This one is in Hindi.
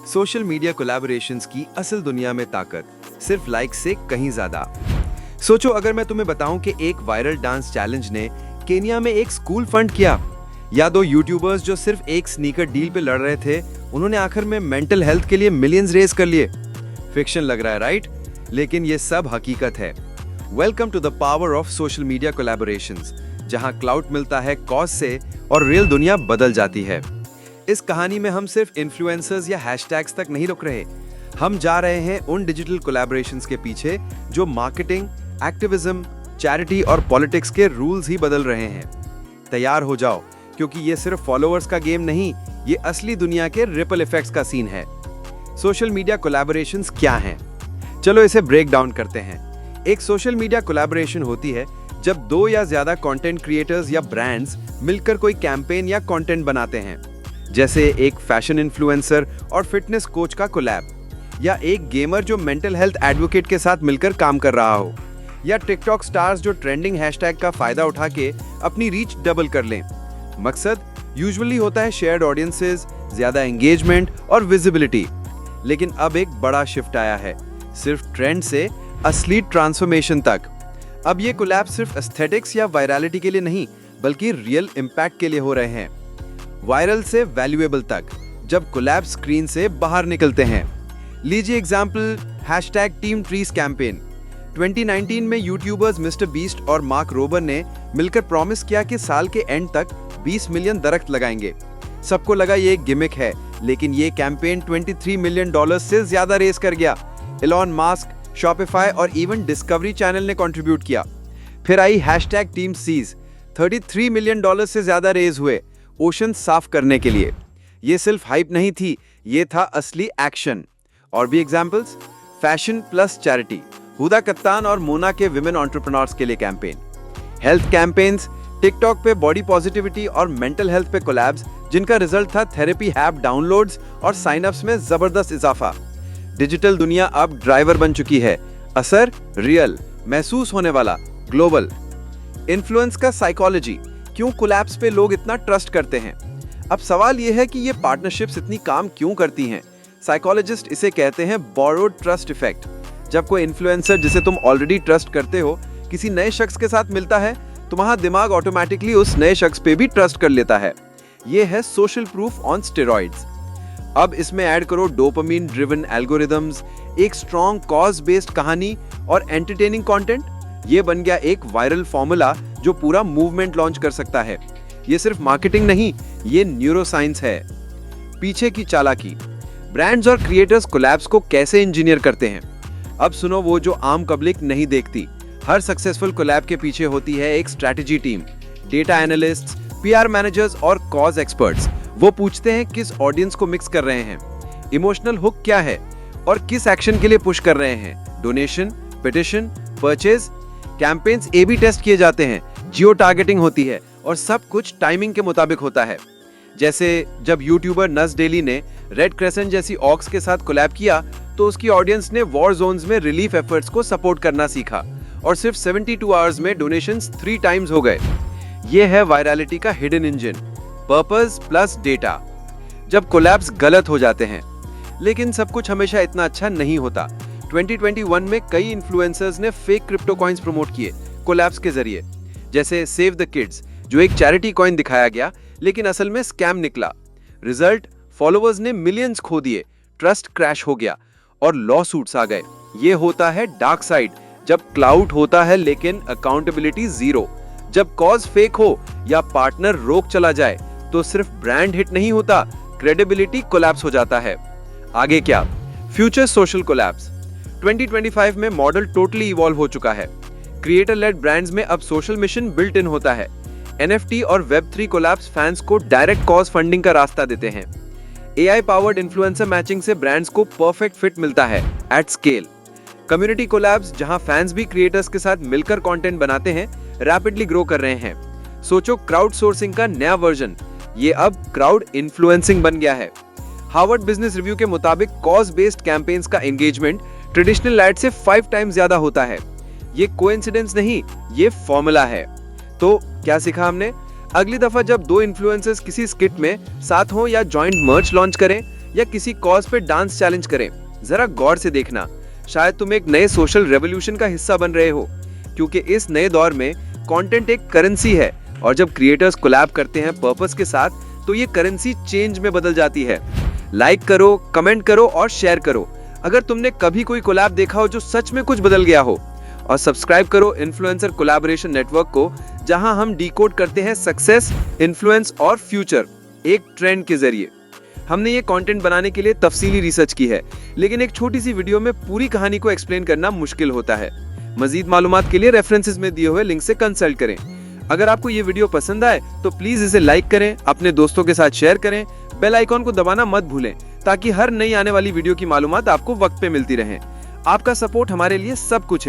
सोशल मीडिया कोलैबोरेशंस की असल दुनिया में ताकत सिर्फ लाइक से कहीं ज्यादा। सोचो अगर मैं तुम्हें बताऊं कि एक वायरल डांस चैलेंज ने केनिया में एक स्कूल फंड किया, या दो यूट्यूबर्स जो सिर्फ एक स्नीकर डील पे लड़ रहे थे, उन्होंने आखिर में मेंटल हेल्थ के लिए मिलियंस रेज कर लिए। फिक्शन लग रहा है राइट, लेकिन ये सब हकीकत है। Welcome to the power of social media collaborations, जहां क्लाउड मिलता है कॉज से और रियल दुनिया बदल जाती है। इस कहानी में हम सिर्फ इन्फ्लुएंसर्स या हैशटैग्स तक नहीं रुक रहे, हम जा रहे हैं उन डिजिटल कोलैबोरेशंस के पीछे जो मार्केटिंग, एक्टिविज्म, चैरिटी और पॉलिटिक्स के रूल्स ही बदल रहे हैं। तैयार हो जाओ, क्योंकि ये सिर्फ फॉलोअर्स का गेम नहीं, ये असली दुनिया के रिपल इफेक्ट्स का सीन है। सोशल मीडिया कोलैबोरेशंस क्या हैं? चलो इसे ब्रेक डाउन करते हैं। एक सोशल मीडिया कोलैबोरेशन होती है जब दो या ज्यादा कंटेंट क्रिएटर्स या ब्रांड्स मिलकर कोई कैंपेन या कंटेंट बनाते हैं, जैसे एक फैशन इन्फ्लुएंसर और फिटनेस कोच का कोलैब, या एक गेमर जो मेंटल हेल्थ एडवोकेट के साथ मिलकर काम कर रहा हो, या टिकटॉक स्टार्स जो ट्रेंडिंग हैशटैग का फायदा उठा के अपनी रीच डबल कर लें। मकसद यूजुअली होता है शेयर्ड ऑडियंसेस, ज्यादा एंगेजमेंट और विजिबिलिटी। लेकिन अब एक बड़ा शिफ्ट आया है, सिर्फ ट्रेंड से असली ट्रांसफॉर्मेशन तक। अब ये कोलैब सिर्फ एस्थेटिक्स या वायरलिटी के लिए नहीं, बल्कि रियल इम्पैक्ट के लिए हो रहे हैं। वायरल से वैल्यूएबल तक, जब कोलैब स्क्रीन से बाहर निकलते हैं। लीजिए example, hashtag team trees campaign. 2019 में यूट्यूबर्स मिस्टर बीस्ट और मार्क रोबर ने मिलकर प्रॉमिस किया कि साल के एंड तक 20 मिलियन दरख्त लगाएंगे। सबको लगा ये एक गिमिक है, लेकिन ये कैंपेन $23 मिलियन से ज्यादा रेस कर गया। एलॉन मस्क, शॉपिफाई और इवन डिस्कवरी चैनल ने कंट्रीब्यूट किया। फिर आई हैशटैग टीम सीज, $33 मिलियन से ज्यादा रेज हुए ओशन साफ करने के लिए। ये सिर्फ हाइप नहीं थी, ये था असली एक्शन। और भी एग्जांपल्स, फैशन प्लस चैरिटी, हुदा कप्तान और मोना के विमेन एंटरप्रेन्योर्स के लिए कैंपेन। हेल्थ कैंपेन्स, टिकटॉक पे बॉडी पॉजिटिविटी और मेंटल हेल्थ पे कोलैब्स, जिनका रिजल्ट था थेरेपी ऐप डाउनलोड्स और साइनअप्स में जबरदस्त इजाफा। डिजिटल दुनिया अब ड्राइवर बन चुकी है, असर रियल, महसूस होने वाला, ग्लोबल। इन्फ्लुएंस का साइकोलॉजी, क्यों कोलैब्स पे लोग इतना ट्रस्ट करते हैं? अब सवाल यह है कि ये पार्टनरशिप्स इतनी काम क्यों करती हैं? साइकोलॉजिस्ट इसे कहते हैं बोरोड ट्रस्ट इफेक्ट। जब कोई इन्फ्लुएंसर जिसे तुम ऑलरेडी ट्रस्ट करते हो किसी नए शख्स के साथ मिलता है, तुम्हारा दिमाग ऑटोमेटिकली उस नए शख्स पे भी ट्रस्ट कर लेता है। ये है सोशल प्रूफ ऑन स्टेरॉइड्स। अब इसमें ऐड करो डोपामिन ड्रिवन एल्गोरिदम्स, एक स्ट्रॉन्ग कॉज बेस्ड कहानी और एंटरटेनिंग कंटेंट। ये बन गया एक वायरल फॉर्मूला जो पूरा मूवमेंट लॉन्च कर सकता है। ये सिर्फ मार्केटिंग नहीं, ये न्यूरोसाइंस है। पीछे की चालाकी, ब्रांड्स और क्रिएटर्स कोलैब्स को कैसे इंजीनियर करते हैं। अब सुनो वो जो आम पब्लिक नहीं देखती। हर सक्सेसफुल कोलैब के पीछे होती है एक strategy team, data analysts, PR managers और कॉज एक्सपर्ट्स। वो पूछते हैं किस ऑडियंस को मिक्स कर रहे हैं, इमोशनल हुक क्या है और किस एक्शन के लिए पुश कर रहे हैं। Donation, petition, purchase, campaigns A B test किए जाते हैं, जियो टारगेटिंग होती है और सब कुछ टाइमिंग के मुताबिक होता है। जैसे जब यूट्यूबर नस डेली ने रेड क्रेसेंट जैसी ऑक्स के साथ कोलैब किया, तो उसकी ऑडियंस ने वॉर जोन्स में रिलीफ एफर्ट्स को सपोर्ट करना सीखा और सिर्फ 72 आवर्स में डोनेशंस 3 टाइम्स हो गए। ये है वायरलिटी का hidden engine, purpose plus data. जब कोलैब्स गलत हो जाते हैं, लेकिन सब कुछ हमेशा इतना अच्छा नहीं होता। 2021 में कई इन्फ्लुएंसर्स ने फेक क्रिप्टो कॉइन्स प्रमोट किए कोलैब्स के जरिए, जैसे सेव द किड्स, जो एक चैरिटी कॉइन दिखाया गया लेकिन असल में स्कैम निकला। रिजल्ट, फॉलोअर्स ने मिलियंस खो दिए, ट्रस्ट क्रैश हो गया और लॉ सूट्स आ गए। ये होता है डार्क साइड, जब क्लाउड होता है लेकिन अकाउंटेबिलिटी जीरो। जब कॉज फेक हो या पार्टनर रोक चला जाए, तो सिर्फ ब्रांड हिट नहीं होता, क्रेडिबिलिटी कोलैप्स हो जाता है। आगे क्या? Future social collabs. 2025 में मॉडल टोटली इवॉल्व हो चुका है। क्रिएटर लेड ब्रांड्स में अब सोशल मिशन बिल्ट इन होता है। NFT और Web3 कोलैब्स फैंस को डायरेक्ट कॉज फंडिंग का रास्ता देते हैं। AI पावर्ड इन्फ्लुएंसर मैचिंग से ब्रांड्स को परफेक्ट फिट मिलता है एट स्केल। कम्युनिटी कोलैब्स, जहां फैंस भी क्रिएटर्स के साथ मिलकर कंटेंट बनाते हैं, रैपिडली ग्रो कर रहे हैं। सोचो क्राउड सोर्सिंग का नया वर्जन, ये अब क्राउड इन्फ्लुएंसिंग बन गया है। हार्वर्ड बिजनेस रिव्यू के मुताबिक कॉज बेस्ड कैंपेन्स का एंगेजमेंट ट्रेडिशनल एड से 5 टाइम्स ज्यादा होता है। ये कोइंसिडेंस नहीं, ये फॉर्मूला है। तो क्या सीखा हमने? अगली दफा जब दो इन्फ्लुएंसर्स किसी स्किट में साथ हों या जॉइंट मर्च लॉन्च करें, या किसी कॉज पे डांस चैलेंज करें, जरा गौर से देखना, शायद तुम एक नए सोशल रेवोल्यूशन का हिस्सा बन रहे हो, क्योंकि इस नए दौर में कंटेंट एक करेंसी है और जब क्रिएटर्स कोलैब करते हैं पर्पस के साथ, तो ये करेंसी चेंज में बदल जाती है। लाइक करो, कमेंट करो और शेयर करो अगर तुमने कभी कोई कोलैब देखा हो जो सच में कुछ बदल गया हो, और सब्सक्राइब करो इन्फ्लुएंसर कोलैबोरेशन नेटवर्क को, जहां हम डिकोड करते हैं सक्सेस, इन्फ्लुएंस और फ्यूचर एक ट्रेंड के जरिए। हमने ये कंटेंट बनाने के लिए तफसीली रिसर्च की है, लेकिन एक छोटी सी वीडियो में पूरी कहानी को एक्सप्लेन करना मुश्किल होता है। मजीद मालूमात के लिए रेफरेंसेस में दिए हुए लिंक से कंसल्ट करें। अगर आपको ये वीडियो पसंद आए तो प्लीज इसे लाइक करें, अपने दोस्तों के साथ शेयर करें, बेल आइकॉन को दबाना मत भूलें ताकि हर नई आने वाली वीडियो की मालूमात आपको वक्त पे मिलती रहे। आपका सपोर्ट हमारे लिए सब कुछ है।